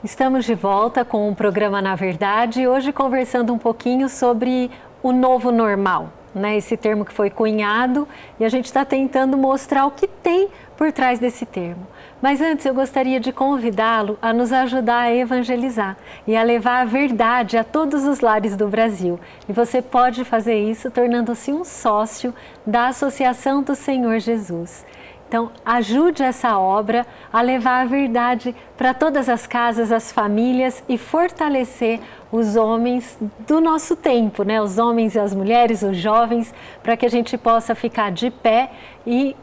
Estamos de volta com o programa Na Verdade, hoje conversando um pouquinho sobre o novo normal, né? Esse termo que foi cunhado e a gente está tentando mostrar o que tem por trás desse termo. Mas antes eu gostaria de convidá-lo a nos ajudar a evangelizar e a levar a verdade a todos os lares do Brasil. E você pode fazer isso tornando-se um sócio da Associação do Senhor Jesus. Então, ajude essa obra a levar a verdade para todas as casas, as famílias e fortalecer os homens do nosso tempo, né? Os homens e as mulheres, os jovens, para que a gente possa ficar de pé e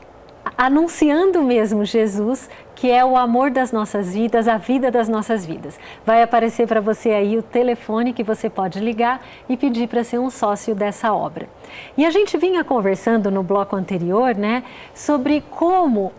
anunciando mesmo Jesus, que é o amor das nossas vidas, a vida das nossas vidas. Vai aparecer para você aí o telefone que você pode ligar e pedir para ser um sócio dessa obra. E a gente vinha conversando no bloco anterior, né, sobre como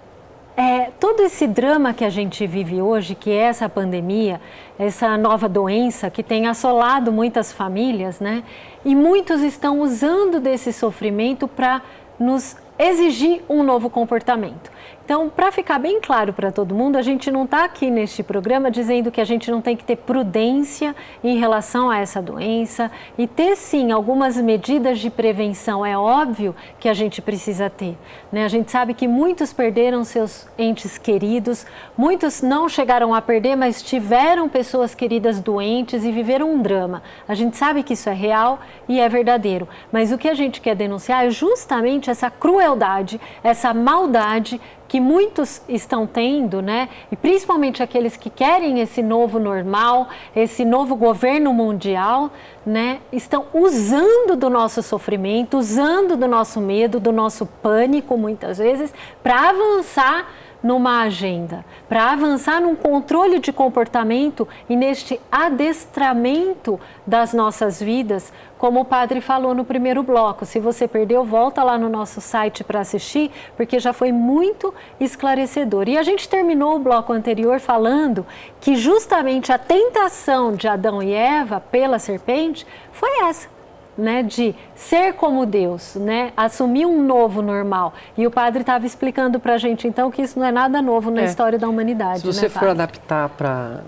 todo esse drama que a gente vive hoje, que é essa pandemia, essa nova doença que tem assolado muitas famílias, né, e muitos estão usando desse sofrimento para nos exigir um novo comportamento. Então, para ficar bem claro para todo mundo, a gente não está aqui neste programa dizendo que a gente não tem que ter prudência em relação a essa doença e ter, sim, algumas medidas de prevenção. É óbvio que a gente precisa ter, né? A gente sabe que muitos perderam seus entes queridos, muitos não chegaram a perder, mas tiveram pessoas queridas doentes e viveram um drama. A gente sabe que isso é real e é verdadeiro, mas o que a gente quer denunciar é justamente essa crueldade, essa maldade que muitos estão tendo, né? E principalmente aqueles que querem esse novo normal, esse novo governo mundial, né? Estão usando do nosso sofrimento, usando do nosso medo, do nosso pânico, muitas vezes, para avançar numa agenda, para avançar num controle de comportamento e neste adestramento das nossas vidas, como o padre falou no primeiro bloco. Se você perdeu, volta lá no nosso site para assistir, porque já foi muito esclarecedor. E a gente terminou o bloco anterior falando que justamente a tentação de Adão e Eva pela serpente foi essa, né, de ser como Deus, né, assumir um novo normal. E o padre estava explicando para a gente, então, que isso não é nada novo na história da humanidade. Se você for adaptar para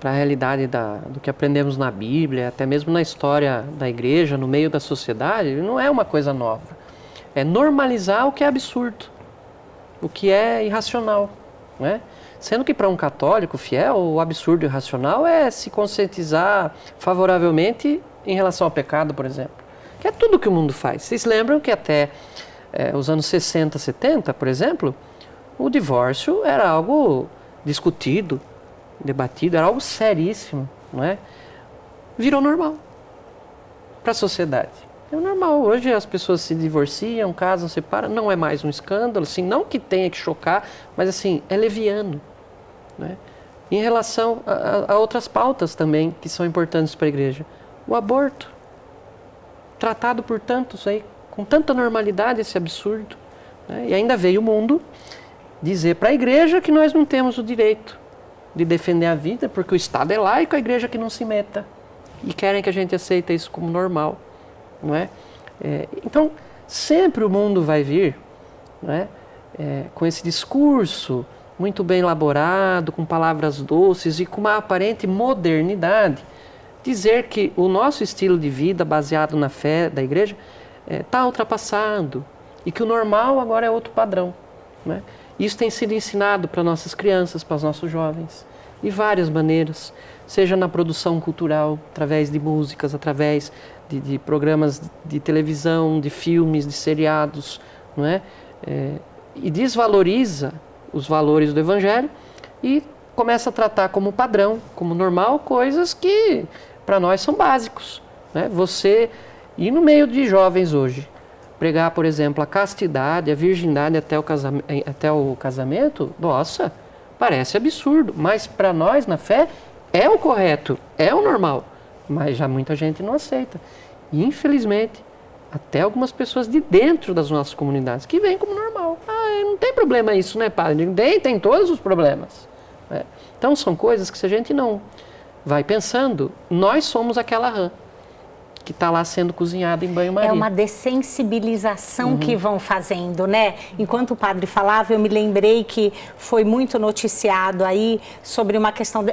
a realidade do que aprendemos na Bíblia, até mesmo na história da igreja, no meio da sociedade, não é uma coisa nova. É normalizar o que é absurdo, o que é irracional, né? Sendo que para um católico fiel, o absurdo e irracional é se conscientizar favoravelmente em relação ao pecado, por exemplo, que é tudo que o mundo faz. Vocês lembram que até os anos 60, 70, por exemplo, o divórcio era algo discutido, debatido, era algo seríssimo, não é? Virou normal para a sociedade. É normal. Hoje as pessoas se divorciam, casam, separam, não é mais um escândalo, assim, não que tenha que chocar, mas assim, é leviano, né? Em relação a outras pautas também que são importantes para a igreja. O aborto, tratado por tantos aí, com tanta normalidade, esse absurdo, né? E ainda veio o mundo dizer para a igreja que nós não temos o direito de defender a vida, porque o Estado é laico, a igreja que não se meta. E querem que a gente aceite isso como normal, não é? Então, sempre o mundo vai vir, não é? Com esse discurso muito bem elaborado, com palavras doces e com uma aparente modernidade, dizer que o nosso estilo de vida baseado na fé da igreja está ultrapassado e que o normal agora é outro padrão, né? Isso tem sido ensinado para nossas crianças, para os nossos jovens, de várias maneiras, seja na produção cultural, através de músicas, através de programas de televisão, de filmes, de seriados, não é? E desvaloriza os valores do Evangelho e começa a tratar como padrão, como normal, coisas que para nós são básicos, né? Você ir no meio de jovens hoje, pregar, por exemplo, a castidade, a virgindade até o casamento, nossa, parece absurdo, mas para nós na fé é o correto, é o normal, mas já muita gente não aceita. E infelizmente, até algumas pessoas de dentro das nossas comunidades que veem como normal. Não tem problema isso, né, padre? Tem todos os problemas, né? Então são coisas que se a gente não vai pensando, nós somos aquela rã que está lá sendo cozinhado em banho-maria. É uma dessensibilização que vão fazendo, né? Enquanto o padre falava, eu me lembrei que foi muito noticiado aí sobre uma questão,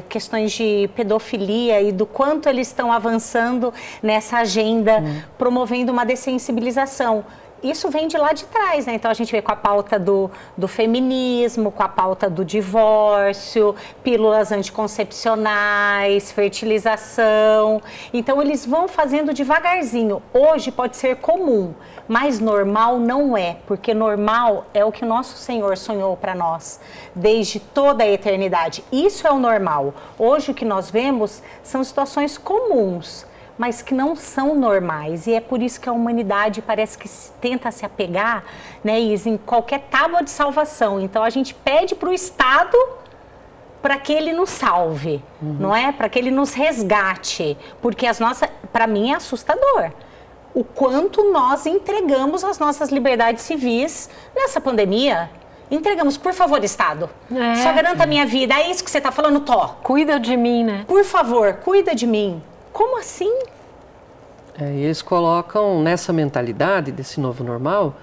questões de pedofilia e do quanto eles estão avançando nessa agenda, promovendo uma dessensibilização. Isso vem de lá de trás, né? Então a gente vê com a pauta do feminismo, com a pauta do divórcio, pílulas anticoncepcionais, fertilização. Então eles vão fazendo devagarzinho. Hoje pode ser comum, mas normal não é, porque normal é o que o nosso Senhor sonhou para nós desde toda a eternidade. Isso é o normal. Hoje o que nós vemos são situações comuns, mas que não são normais, e é por isso que a humanidade parece que tenta se apegar, né, Isa, em qualquer tábua de salvação. Então a gente pede para o Estado para que ele nos salve, não é? Para que ele nos resgate, porque para mim é assustador o quanto nós entregamos as nossas liberdades civis nessa pandemia. Entregamos, por favor, Estado, só garanta a minha vida, é isso que você está falando, Cuida de mim, né? Por favor, cuida de mim. Como assim? E eles colocam nessa mentalidade desse novo normal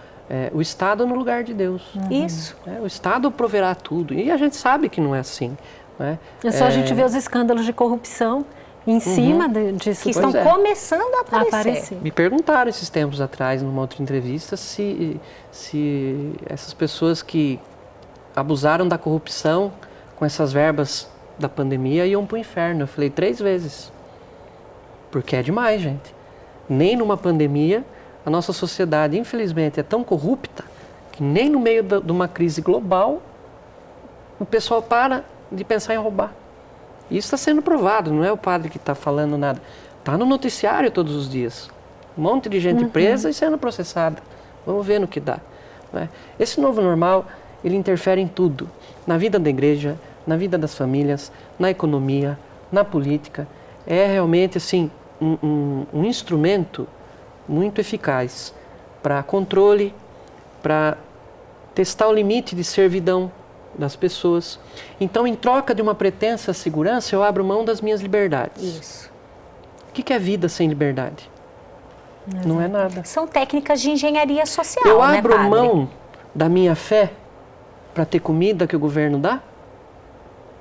o Estado no lugar de Deus. Isso. O Estado proverá tudo. E a gente sabe que não é assim. Né? É só a gente ver os escescândalos de corrupção em cima disso. Que estão começando a aparecer. Me perguntaram esses tempos atrás, numa outra entrevista, se essas pessoas que abusaram da corrupção com essas verbas da pandemia iam para o inferno. Eu falei 3 vezes. Porque é demais, gente. Nem numa pandemia, a nossa sociedade, infelizmente, é tão corrupta que nem no meio de uma crise global, o pessoal para de pensar em roubar. Isso está sendo provado, não é o padre que está falando nada. Está no noticiário todos os dias. Um monte de gente presa e sendo processada. Vamos ver no que dá. Né? Esse novo normal, ele interfere em tudo. Na vida da igreja, na vida das famílias, na economia, na política. É realmente, assim, um instrumento muito eficaz para controle, para testar o limite de servidão das pessoas. Então, em troca de uma pretensa segurança, eu abro mão das minhas liberdades. Isso. O que é vida sem liberdade? Não é nada. São técnicas de engenharia social, eu abro padre? mão da minha fé para ter comida que o governo dá?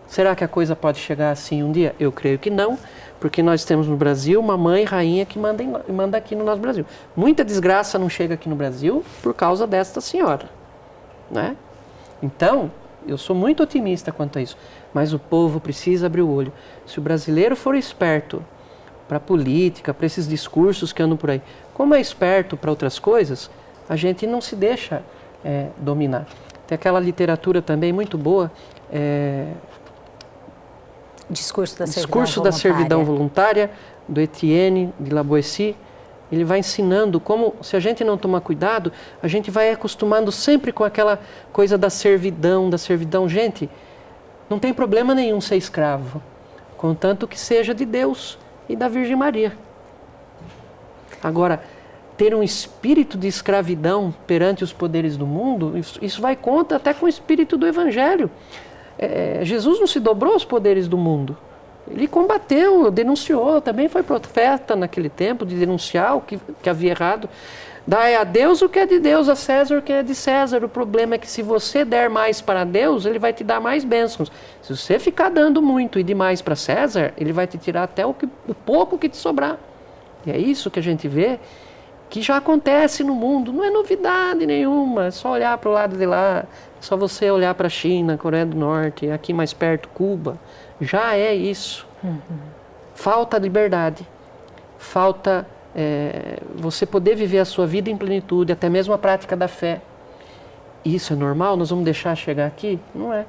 Será que a coisa pode chegar assim um dia? Eu creio que não, porque nós temos no Brasil uma mãe rainha que manda aqui no nosso Brasil. Muita desgraça não chega aqui no Brasil por causa desta senhora, né? Então, eu sou muito otimista quanto a isso, mas o povo precisa abrir o olho. Se o brasileiro for esperto para a política, para esses discursos que andam por aí, como é esperto para outras coisas, a gente não se deixa dominar. Tem aquela literatura também muito boa, Discurso da Servidão Voluntária, do Etienne de La Boétie. Ele vai ensinando como, se a gente não tomar cuidado, a gente vai acostumando sempre com aquela coisa da servidão. Gente, não tem problema nenhum ser escravo, contanto que seja de Deus e da Virgem Maria. Agora, ter um espírito de escravidão perante os poderes do mundo, isso vai contra até com o espírito do Evangelho. Jesus não se dobrou aos poderes do mundo. Ele combateu, denunciou, também foi profeta naquele tempo de denunciar o que havia errado. Dai a Deus o que é de Deus, a César o que é de César. O problema é que se você der mais para Deus, ele vai te dar mais bênçãos. Se você ficar dando muito e demais para César, ele vai te tirar até o pouco que te sobrar. E é isso que a gente vê que já acontece no mundo. Não é novidade nenhuma, é só olhar para o lado de lá. É só você olhar para a China, Coreia do Norte, aqui mais perto, Cuba. Já é isso. Falta liberdade. Falta você poder viver a sua vida em plenitude, até mesmo a prática da fé. Isso é normal? Nós vamos deixar chegar aqui? Não é.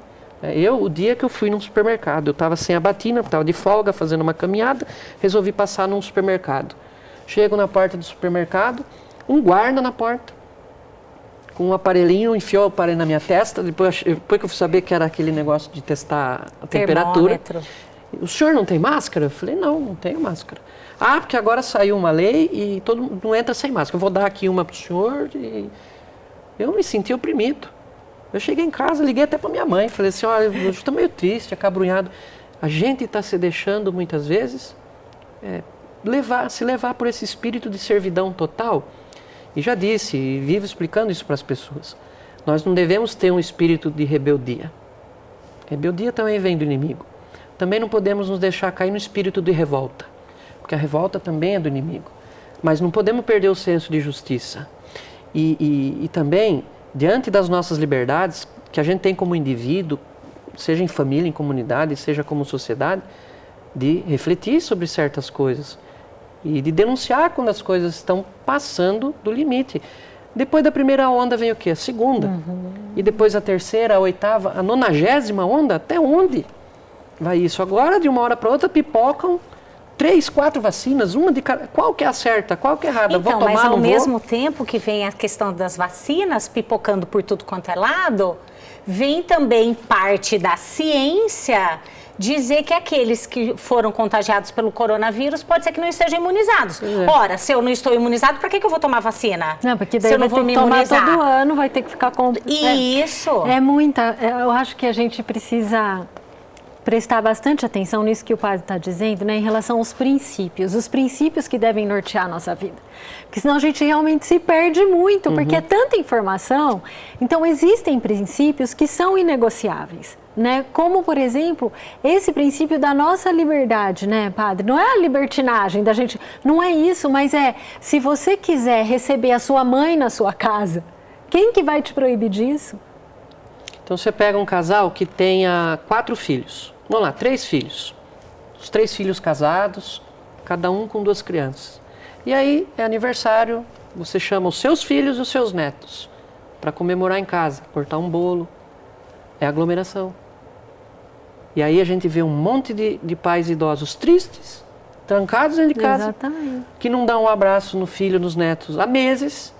O dia que eu fui num supermercado, eu estava sem a batina, estava de folga, fazendo uma caminhada, resolvi passar num supermercado. Chego na porta do supermercado, um guarda na porta, com um aparelhinho, enfiou o aparelho na minha testa, depois que eu fui saber que era aquele negócio de testar a temperatura. O senhor não tem máscara? Eu falei, não tenho máscara. Ah, porque agora saiu uma lei e todo mundo não entra sem máscara. Eu vou dar aqui uma para o senhor. E eu me senti oprimido. Eu cheguei em casa, liguei até para minha mãe, falei assim, olha, eu estou meio triste, acabrunhado. A gente está se deixando muitas vezes se levar por esse espírito de servidão total. E já disse, e vivo explicando isso para as pessoas, nós não devemos ter um espírito de rebeldia. Rebeldia também vem do inimigo. Também não podemos nos deixar cair no espírito de revolta, porque a revolta também é do inimigo. Mas não podemos perder o senso de justiça. E também, diante das nossas liberdades, que a gente tem como indivíduo, seja em família, em comunidade, seja como sociedade, de refletir sobre certas coisas e de denunciar quando as coisas estão passando do limite. Depois da primeira onda vem o quê? A segunda. E depois a terceira, a oitava, a 90ª onda, até onde vai isso? Agora, de uma hora para outra, pipocam 3, 4 vacinas, uma de cada. Qual que é a certa, qual que é a errada? Então, vou tomar, mas ao não mesmo vou? tempo que vem a questão das vacinas pipocando por tudo quanto é lado, vem também parte da ciência dizer que aqueles que foram contagiados pelo coronavírus pode ser que não estejam imunizados. Ora, se eu não estou imunizado, para que eu vou tomar vacina? Não, porque daí se eu vai não vou ter me que tomar imunizar. todo ano, vai ter que ficar com... Isso. É muita... Eu acho que a gente precisa prestar bastante atenção nisso que o padre está dizendo, né, em relação aos princípios. Os princípios que devem nortear a nossa vida. Porque senão a gente realmente se perde muito, porque é tanta informação. Então, existem princípios que são inegociáveis. Né? Como, por exemplo, esse princípio da nossa liberdade, né, padre? Não é a libertinagem da gente, não é isso, mas é, se você quiser receber a sua mãe na sua casa, quem que vai te proibir disso? Então você pega um casal que tenha 4 filhos, vamos lá, 3 filhos, os 3 filhos casados, cada um com 2 crianças. E aí é aniversário, você chama os seus filhos e os seus netos para comemorar em casa, cortar um bolo, é aglomeração. E aí a gente vê um monte de pais idosos tristes, trancados dentro de casa, Exatamente. que não dão um abraço no filho, nos netos há meses,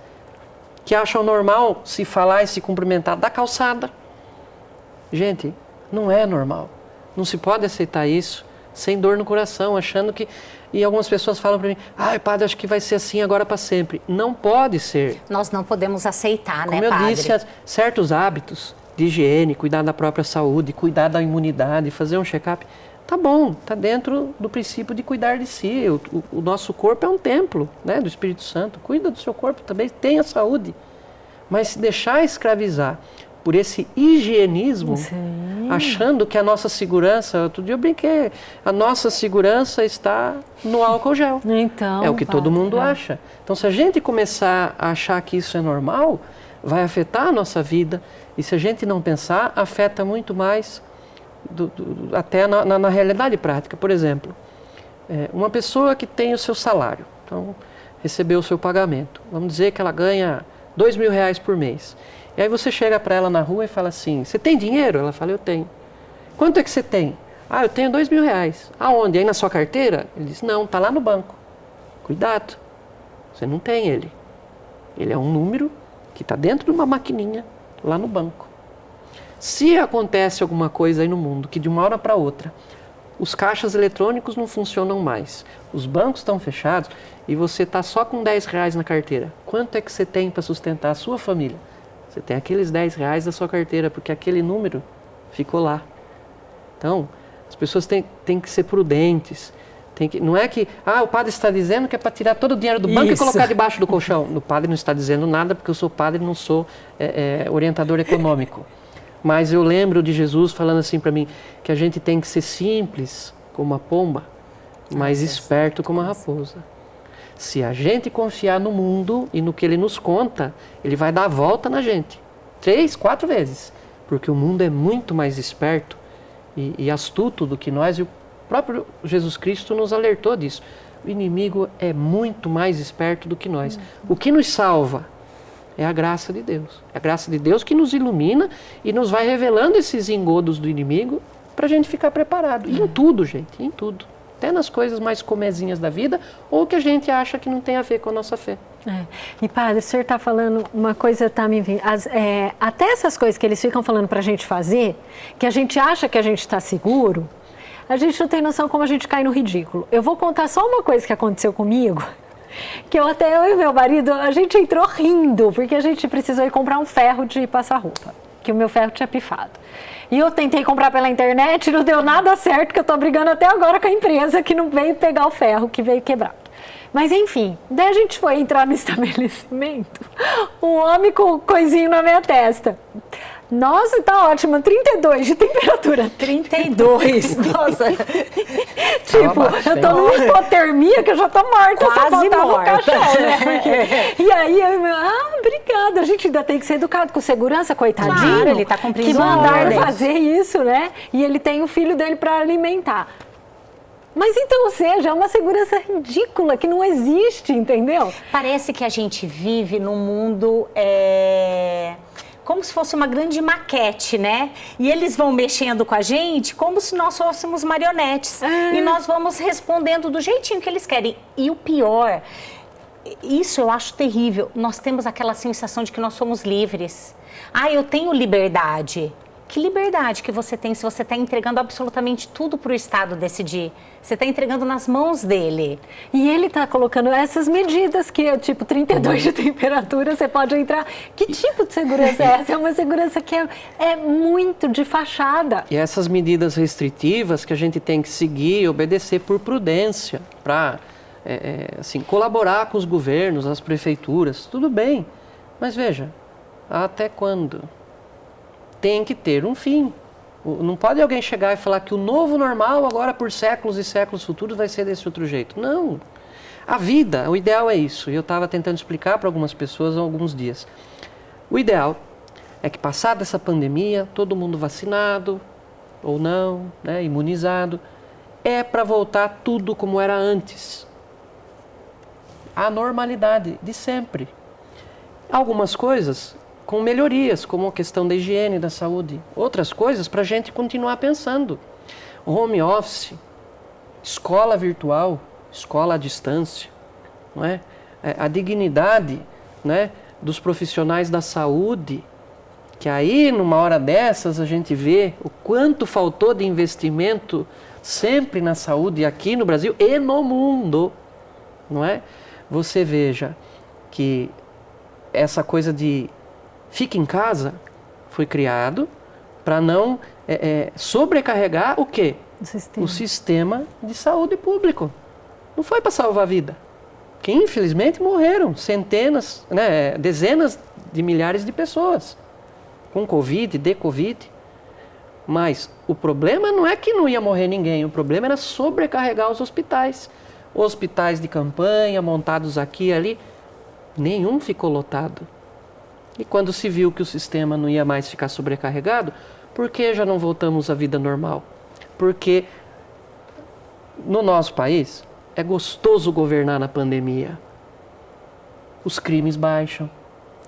que acham normal se falar e se cumprimentar da calçada. Gente, não é normal. Não se pode aceitar isso sem dor no coração, achando que... E algumas pessoas falam para mim, padre, acho que vai ser assim agora para sempre. Não pode ser. Nós não podemos aceitar, Como né, padre? eu disse, certos hábitos de higiene, cuidar da própria saúde, cuidar da imunidade, fazer um check-up, tá bom, tá dentro do princípio de cuidar de si. O nosso corpo é um templo, né, do Espírito Santo. Cuida do seu corpo também, tenha saúde. Mas se deixar escravizar por esse higienismo, achando que a nossa segurança, outro dia eu brinquei, a nossa segurança está no álcool gel. Então, é o que todo mundo acha. Então, se a gente começar a achar que isso é normal, vai afetar a nossa vida. E se a gente não pensar, afeta muito mais até na realidade prática. Por exemplo, uma pessoa que tem o seu salário, então recebeu o seu pagamento. Vamos dizer que ela ganha R$2.000 por mês. E aí você chega para ela na rua e fala assim, você tem dinheiro? Ela fala, eu tenho. Quanto é que você tem? Eu tenho R$2.000. Aonde? Aí na sua carteira? Ele diz, não, está lá no banco. Cuidado, você não tem ele. Ele é um número que está dentro de uma maquininha lá no banco. Se acontece alguma coisa aí no mundo que de uma hora para outra os caixas eletrônicos não funcionam mais, os bancos estão fechados e você está só com R$10 na carteira, quanto é que você tem para sustentar a sua família? Você tem aqueles R$10 da sua carteira, porque aquele número ficou lá. Então, as pessoas têm que ser prudentes. Não é que, o padre está dizendo que é para tirar todo o dinheiro do banco e colocar debaixo do colchão. O padre não está dizendo nada, porque eu sou padre e não sou orientador econômico. Mas eu lembro de Jesus falando assim para mim, que a gente tem que ser simples como a pomba, mas esperto como a raposa. Se a gente confiar no mundo e no que ele nos conta, ele vai dar a volta na gente. 3, 4 vezes. Porque o mundo é muito mais esperto e astuto do que nós, e o próprio Jesus Cristo nos alertou disso. O inimigo é muito mais esperto do que nós. O que nos salva é a graça de Deus. É a graça de Deus que nos ilumina e nos vai revelando esses engodos do inimigo para a gente ficar preparado. E em tudo, gente, em tudo. Até nas coisas mais comezinhas da vida, ou que a gente acha que não tem a ver com a nossa fé. E padre, o senhor está falando uma coisa, tá me vindo. Até essas coisas que eles ficam falando para a gente fazer, que a gente acha que a gente está seguro, a gente não tem noção como a gente cai no ridículo. Eu vou contar só uma coisa que aconteceu comigo, que eu e meu marido, a gente entrou rindo, porque a gente precisou ir comprar um ferro de passar roupa. que o meu ferro tinha pifado. E eu tentei comprar pela internet, não deu nada certo, que eu tô brigando até agora com a empresa que não veio pegar o ferro, que veio quebrado. Mas enfim, daí a gente foi entrar no estabelecimento, um homem com um coisinho na minha testa. Nossa, tá ótimo, 32 de temperatura. 32, nossa. Tipo, eu tô numa hipotermia que eu já tô morta, quase só morta. No caixão, né? Porque... E aí, obrigada, a gente ainda tem que ser educado com segurança, coitadinho. Claro, ele tá cumprindo que mandaram ordens. fazer isso, né? E ele tem o filho dele para alimentar. Mas então, ou seja, é uma segurança ridícula que não existe, entendeu? Parece que a gente vive num mundo... como se fosse uma grande maquete, né? E eles vão mexendo com a gente como se nós fôssemos marionetes. E nós vamos respondendo do jeitinho que eles querem. E o pior, isso eu acho terrível, nós temos aquela sensação de que nós somos livres. Eu tenho liberdade. Que liberdade que você tem se você está entregando absolutamente tudo para o Estado decidir? Você está entregando nas mãos dele. E ele está colocando essas medidas que é tipo 32 de temperatura, você pode entrar. Que tipo de segurança é essa? É uma segurança que é muito de fachada. E essas medidas restritivas que a gente tem que seguir e obedecer por prudência, para assim, colaborar com os governos, as prefeituras, tudo bem. Mas veja, até quando? Tem que ter um fim. Não pode alguém chegar e falar que o novo normal agora por séculos e séculos futuros vai ser desse outro jeito. Não. A vida, o ideal é isso. E eu estava tentando explicar para algumas pessoas há alguns dias. O ideal é que passada essa pandemia, todo mundo vacinado ou não, né, imunizado, é para voltar tudo como era antes. A normalidade de sempre. Algumas coisas com melhorias, como a questão da higiene, da saúde. Outras coisas para a gente continuar pensando. Home office, escola virtual, escola à distância, não é? A dignidade, né, dos profissionais da saúde, que aí, numa hora dessas, a gente vê o quanto faltou de investimento sempre na saúde aqui no Brasil e no mundo, não é? Você veja que essa coisa de fique em casa foi criado para não sobrecarregar o quê? O sistema de saúde público. Não foi para salvar a vida. Que infelizmente morreram centenas, né, dezenas de milhares de pessoas com Covid, de Covid. Mas o problema não é que não ia morrer ninguém, o problema era sobrecarregar os hospitais. Hospitais de campanha montados aqui e ali, nenhum ficou lotado. E quando se viu que o sistema não ia mais ficar sobrecarregado, por que já não voltamos à vida normal? Porque no nosso país é gostoso governar na pandemia. Os crimes baixam,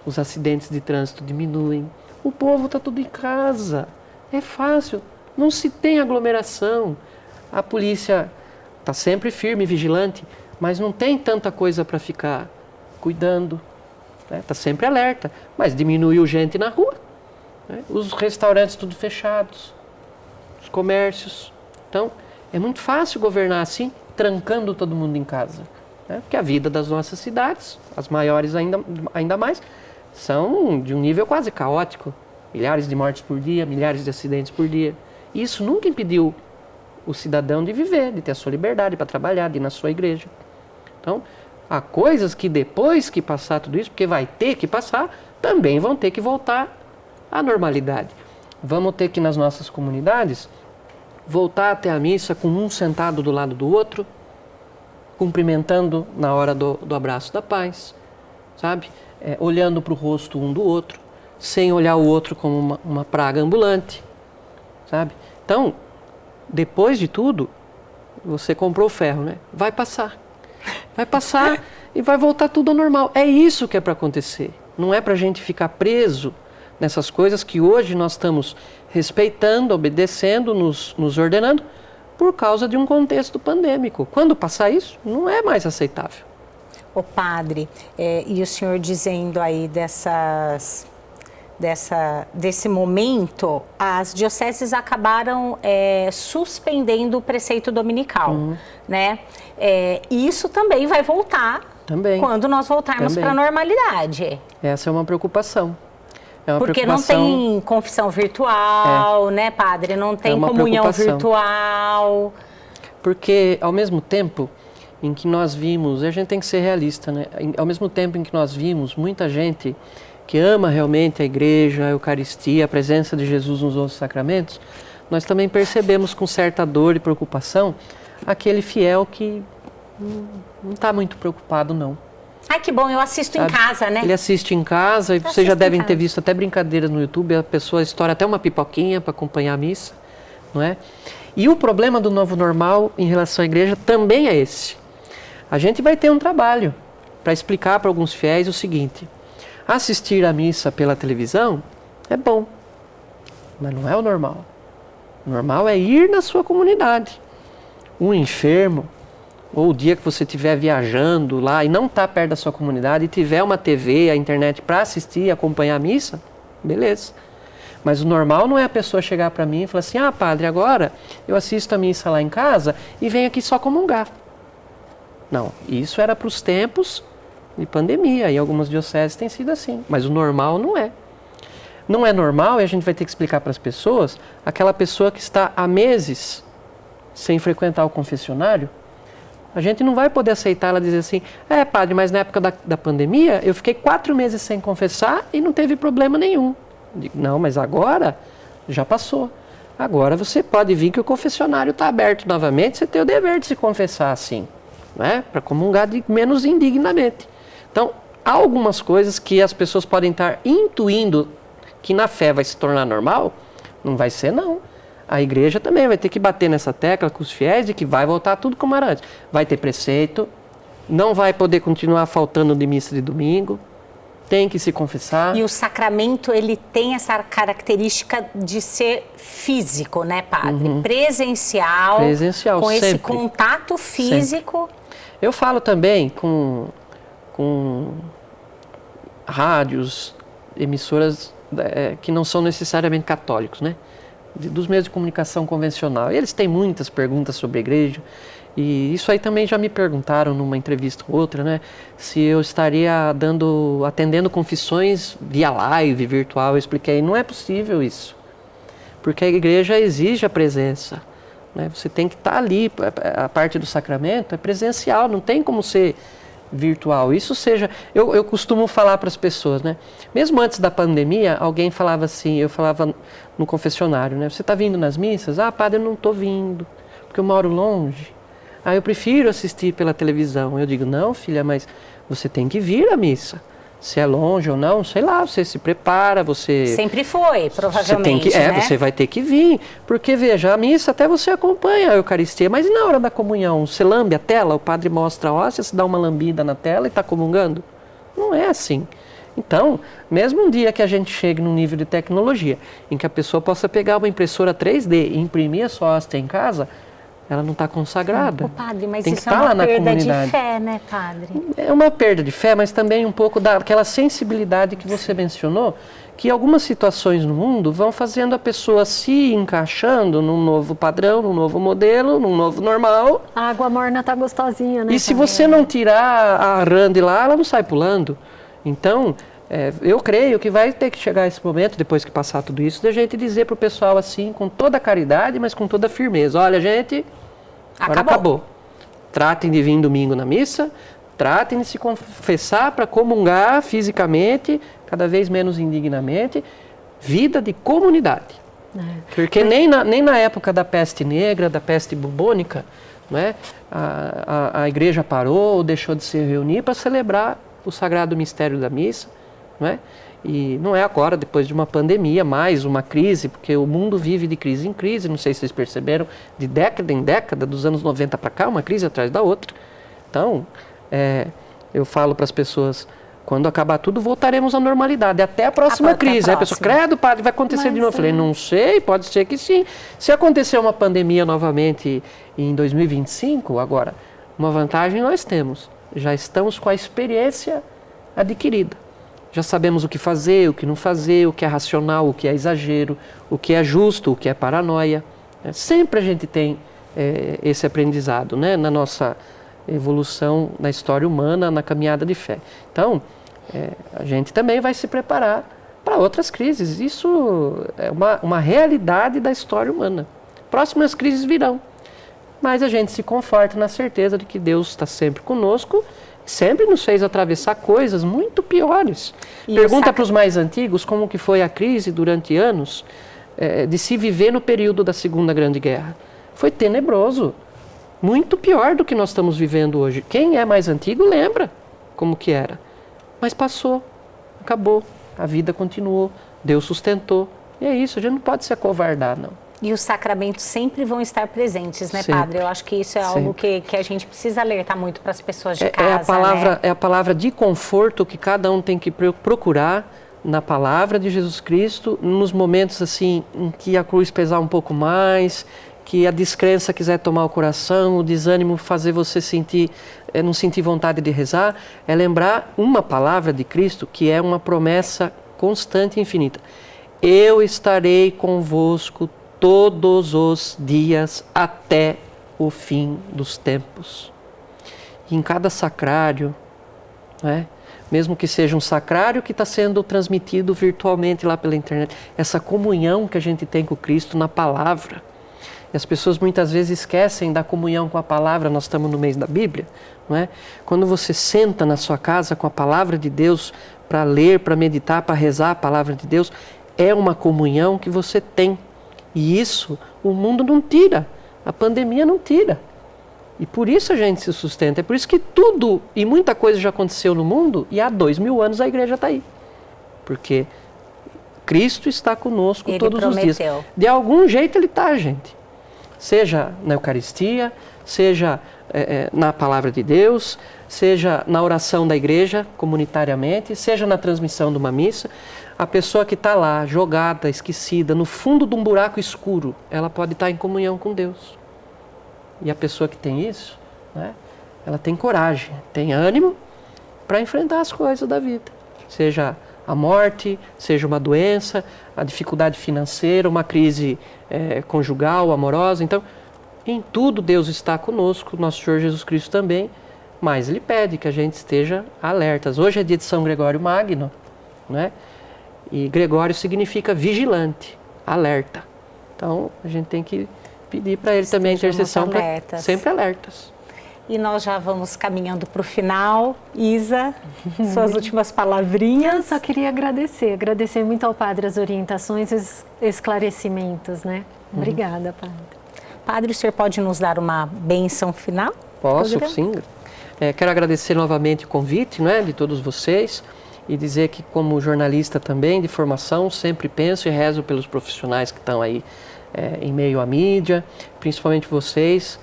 os acidentes de trânsito diminuem, o povo está tudo em casa, é fácil, não se tem aglomeração. A polícia está sempre firme e vigilante, mas não tem tanta coisa para ficar cuidando. Está sempre alerta, mas diminuiu gente na rua, né? Os restaurantes tudo fechados, os comércios. Então, é muito fácil governar assim, trancando todo mundo em casa, né? Porque a vida das nossas cidades, as maiores ainda mais, são de um nível quase caótico. Milhares de mortes por dia, milhares de acidentes por dia. E isso nunca impediu o cidadão de viver, de ter a sua liberdade para trabalhar, de ir na sua igreja. Então, há coisas que depois que passar tudo isso, porque vai ter que passar, também vão ter que voltar à normalidade. Vamos ter que, nas nossas comunidades, voltar até a missa com um sentado do lado do outro, cumprimentando na hora do abraço da paz, sabe? Olhando para o rosto um do outro, sem olhar o outro como uma praga ambulante, sabe? Então, depois de tudo, você comprou o ferro, né? Vai passar. Vai passar e vai voltar tudo ao normal. É isso que é para acontecer. Não é para a gente ficar preso nessas coisas que hoje nós estamos respeitando, obedecendo, nos ordenando, por causa de um contexto pandêmico. Quando passar isso, não é mais aceitável. Ô padre, e o senhor dizendo aí desse momento, as dioceses acabaram suspendendo o preceito dominical, né? E isso também vai voltar quando nós voltarmos para a normalidade. Essa é uma preocupação. É uma Porque não tem confissão virtual, né, padre? Não tem comunhão virtual. Porque, ao mesmo tempo em que nós vimos, e a gente tem que ser realista, né? Ao mesmo tempo em que nós vimos muita gente que ama realmente a igreja, a Eucaristia, a presença de Jesus nos outros sacramentos, nós também percebemos com certa dor e preocupação aquele fiel que não está muito preocupado, não. Ai, que bom, eu assisto em casa, né? Ele assiste em casa e vocês já devem ter visto até brincadeiras no YouTube, a pessoa estoura até uma pipoquinha para acompanhar a missa, não é? E o problema do novo normal em relação à igreja também é esse. A gente vai ter um trabalho para explicar para alguns fiéis o seguinte: assistir a missa pela televisão é bom, mas não é o normal. O normal é ir na sua comunidade. Um enfermo, ou o dia que você estiver viajando lá e não está perto da sua comunidade e tiver uma TV, a internet para assistir e acompanhar a missa, beleza. Mas o normal não é a pessoa chegar para mim e falar assim: ah, padre, agora eu assisto a missa lá em casa e venho aqui só comungar. Não, isso era para os tempos de pandemia e algumas dioceses têm sido assim, mas o normal não é. Não é normal, e a gente vai ter que explicar para as pessoas, aquela pessoa que está há meses sem frequentar o confessionário. A gente não vai poder aceitar ela dizer assim: é, padre, mas na época da pandemia eu fiquei 4 meses sem confessar e não teve problema nenhum. Digo, não, mas agora já passou. Agora você pode vir que o confessionário está aberto novamente, você tem o dever de se confessar assim, né? Para comungar menos indignamente. Então, há algumas coisas que as pessoas podem estar intuindo que na fé vai se tornar normal, não vai ser não. A igreja também vai ter que bater nessa tecla com os fiéis de que vai voltar tudo como era antes. Vai ter preceito, não vai poder continuar faltando de missa de domingo, tem que se confessar. E o sacramento, ele tem essa característica de ser físico, né, padre? Presencial, com sempre. Esse contato físico. Sempre. Eu falo também com rádios, emissoras que não são necessariamente católicos, né? Dos meios de comunicação convencional. Eles têm muitas perguntas sobre a igreja, e isso aí também já me perguntaram numa entrevista ou outra, né? Se eu estaria atendendo confissões via live, virtual. Eu expliquei, não é possível isso, porque a igreja exige a presença, né? Você tem que estar ali, a parte do sacramento é presencial, não tem como ser virtual. Isso seja, eu costumo falar para as pessoas, né? Mesmo antes da pandemia, alguém falava assim, eu falava no confessionário, né? Você está vindo nas missas? Ah, padre, eu não estou vindo, porque eu moro longe. Ah, eu prefiro assistir pela televisão. Eu digo, não, filha, mas você tem que vir à missa. Se é longe ou não, sei lá, você se prepara, você... Sempre foi, provavelmente, você tem que, né? Você vai ter que vir, porque veja, a missa até você acompanha a Eucaristia, mas e na hora da comunhão? Você lambe a tela, o padre mostra a hóstia, você dá uma lambida na tela e está comungando? Não é assim. Então, mesmo um dia que a gente chegue num nível de tecnologia, em que a pessoa possa pegar uma impressora 3D e imprimir a sua hóstia em casa, ela não está consagrada. Ô, padre, mas tem isso que estar lá na perda comunidade. De fé, né, padre? É uma perda de fé, mas também um pouco daquela sensibilidade que você mencionou, que algumas situações no mundo vão fazendo a pessoa se encaixando num novo padrão, num novo modelo, num novo normal. A água morna tá gostosinha, né? E se você não tirar a rã de lá, ela não sai pulando. Então, eu creio que vai ter que chegar esse momento, depois que passar tudo isso, de a gente dizer para o pessoal assim, com toda a caridade, mas com toda a firmeza: olha, gente, agora acabou. Tratem de vir domingo na missa, tratem de se confessar para comungar fisicamente, cada vez menos indignamente, vida de comunidade. Porque nem na época da peste negra, da peste bubônica, né, a igreja parou ou deixou de se reunir para celebrar o sagrado mistério da missa, né? E não é agora, depois de uma pandemia, mais uma crise, porque o mundo vive de crise em crise, não sei se vocês perceberam, de década em década, dos anos 90 para cá, uma crise atrás da outra. Então, eu falo para as pessoas, quando acabar tudo, voltaremos à normalidade, até a próxima crise. Aí a pessoa, credo, padre, vai acontecer de novo. Eu falei, não sei, pode ser que sim. Se acontecer uma pandemia novamente em 2025, agora, uma vantagem nós temos. Já estamos com a experiência adquirida. Já sabemos o que fazer, o que não fazer, o que é racional, o que é exagero, o que é justo, o que é paranoia. Sempre a gente tem esse aprendizado, né, na nossa evolução, na história humana, na caminhada de fé. Então, a gente também vai se preparar para outras crises. Isso é uma realidade da história humana. Próximas crises virão, mas a gente se conforta na certeza de que Deus está sempre conosco, sempre nos fez atravessar coisas muito piores. Pergunta para os mais antigos como que foi a crise durante anos de se viver no período da Segunda Grande Guerra. Foi tenebroso, muito pior do que nós estamos vivendo hoje. Quem é mais antigo lembra como que era, mas passou, acabou, a vida continuou, Deus sustentou. E é isso, a gente não pode se acovardar, não. E os sacramentos sempre vão estar presentes, né, sempre, padre? Eu acho que isso é algo que a gente precisa alertar muito para as pessoas de casa. Né? É a palavra de conforto que cada um tem que procurar na palavra de Jesus Cristo, nos momentos assim em que a cruz pesar um pouco mais, que a descrença quiser tomar o coração, o desânimo fazer você não sentir vontade de rezar, é lembrar uma palavra de Cristo que é uma promessa constante e infinita. Eu estarei convosco todos os dias até o fim dos tempos. E em cada sacrário, né, mesmo que seja um sacrário que está sendo transmitido virtualmente lá pela internet, essa comunhão que a gente tem com Cristo na palavra. E as pessoas muitas vezes esquecem da comunhão com a palavra. Nós estamos no mês da Bíblia, não é? Quando você senta na sua casa com a palavra de Deus para ler, para meditar, para rezar a palavra de Deus, é uma comunhão que você tem. E isso o mundo não tira, a pandemia não tira. E por isso a gente se sustenta. É por isso que tudo e muita coisa já aconteceu no mundo e há 2000 anos a igreja está aí. Porque Cristo está conosco todos os dias. De algum jeito Ele está, gente. Seja na Eucaristia, seja na palavra de Deus, seja na oração da igreja comunitariamente, seja na transmissão de uma missa. A pessoa que está lá, jogada, esquecida, no fundo de um buraco escuro, ela pode estar em comunhão com Deus. E a pessoa que tem isso, né, ela tem coragem, tem ânimo para enfrentar as coisas da vida. Seja a morte, seja uma doença, a dificuldade financeira, uma crise conjugal, amorosa. Então, em tudo Deus está conosco, nosso Senhor Jesus Cristo também, mas Ele pede que a gente esteja alertas. Hoje é dia de São Gregório Magno, né? E Gregório significa vigilante, alerta. Então, a gente tem que pedir para ele também a intercessão para sempre alertas. E nós já vamos caminhando para o final. Isa, suas últimas palavrinhas. Eu só queria agradecer muito ao padre as orientações e os esclarecimentos, né? Obrigada, padre. Padre, o senhor pode nos dar uma bênção final? Posso, sim. Quero agradecer novamente o convite, né, de todos vocês e dizer que, como jornalista também de formação, sempre penso e rezo pelos profissionais que estão aí em meio à mídia, principalmente vocês,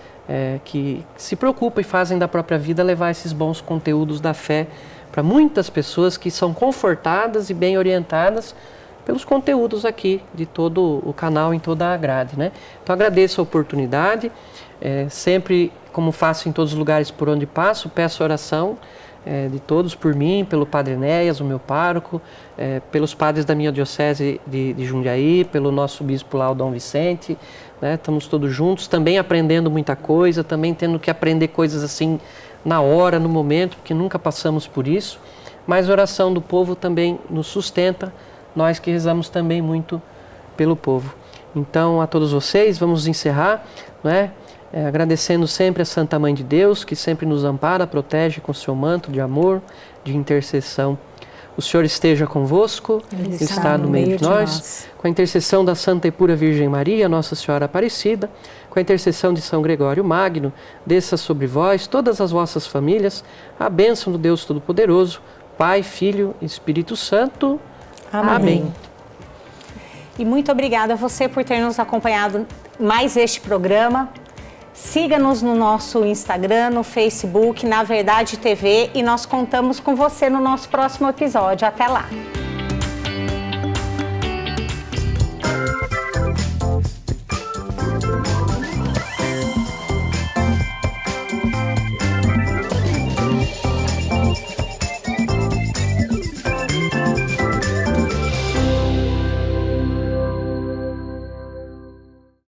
que se preocupam e fazem da própria vida levar esses bons conteúdos da fé para muitas pessoas que são confortadas e bem orientadas pelos conteúdos aqui de todo o canal, em toda a grade, né? Então agradeço a oportunidade, sempre, como faço em todos os lugares por onde passo, peço oração de todos por mim, pelo Padre Enéas, o meu pároco, pelos padres da minha diocese de Jundiaí, pelo nosso bispo lá, o Dom Vicente, né? Estamos todos juntos, também aprendendo muita coisa, também tendo que aprender coisas assim na hora, no momento, porque nunca passamos por isso, mas a oração do povo também nos sustenta, nós que rezamos também muito pelo povo. Então, a todos vocês, vamos encerrar, né? Agradecendo sempre a Santa Mãe de Deus, que sempre nos ampara, protege com seu manto de amor, de intercessão. O Senhor esteja convosco, Ele está no meio de nós. Com a intercessão da Santa e Pura Virgem Maria, Nossa Senhora Aparecida, com a intercessão de São Gregório Magno, desça sobre vós, todas as vossas famílias, a bênção do Deus Todo-Poderoso, Pai, Filho e Espírito Santo. Amém. E muito obrigada a você por ter nos acompanhado mais este programa. Siga-nos no nosso Instagram, no Facebook, Na Verdade TV, e nós contamos com você no nosso próximo episódio. Até lá!